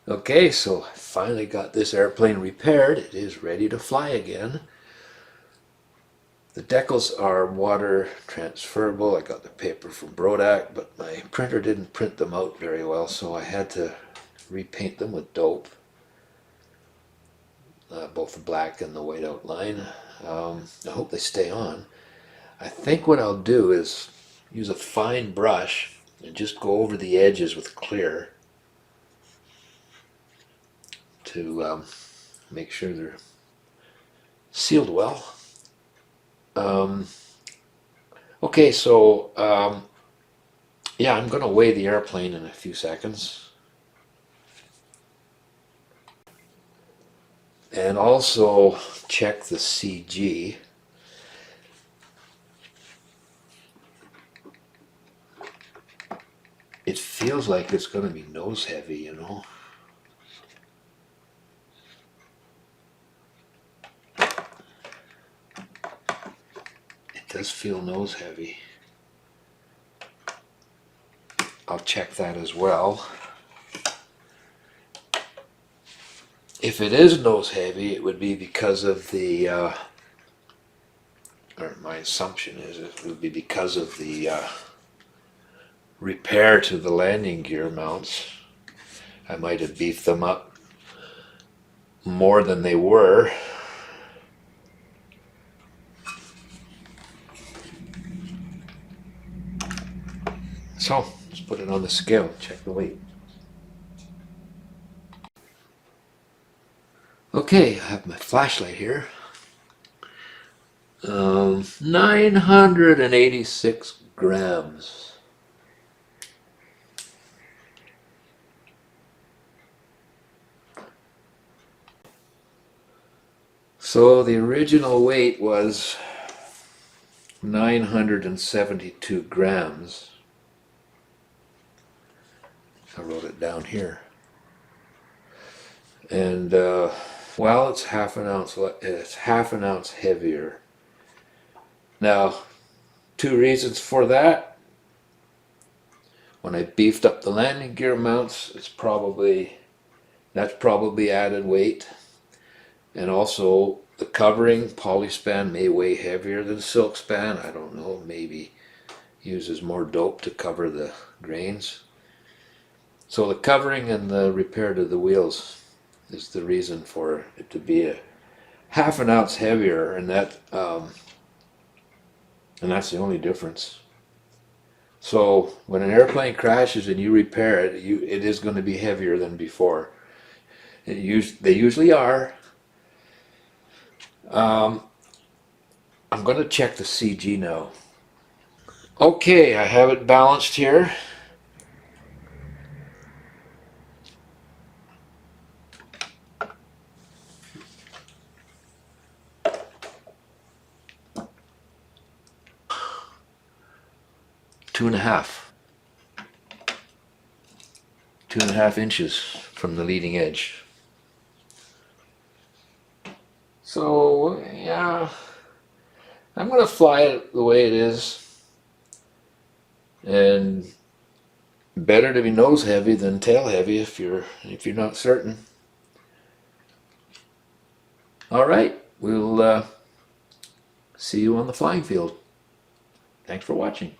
Okay, so I finally got this airplane repaired. It is ready to fly again. The decals are water transferable. I got the paper from Brodak, but my printer didn't print them out very well, so I had to repaint them with dope. Both the black and the white outline. I hope they stay on. I think what I'll do is use a fine brush and just go over the edges with clear to make sure they're sealed well. Okay, so yeah, I'm going to weigh the airplane in a few seconds. And also check the CG. It feels like it's going to be nose heavy, you know. It does feel nose heavy. I'll check that as well. If it is nose heavy, it would be because of the, or my assumption is it would be because of the repair to the landing gear mounts. I might have beefed them up more than they were. So, let's put it on the scale, check the weight. Okay, I have my flashlight here. 986 grams. So the original weight was 972 grams. I wrote it down here. And well, it's half an ounce heavier. Now, two reasons for that. When I beefed up the landing gear mounts, that's probably added weight. And also the covering, polyspan may weigh heavier than silkspan. I don't know, maybe uses more dope to cover the grains. So the covering and the repair to the wheels is the reason for it to be a half an ounce heavier, and that's the only difference. So when an airplane crashes and you repair it, it is going to be heavier than before. They usually are. I'm going to check the CG now. Okay, I have it balanced here. Two and a half inches from the leading edge. So yeah, I'm going to fly it the way it is, and better to be nose heavy than tail heavy if you're not certain. All right, we'll see you on the flying field. Thanks for watching.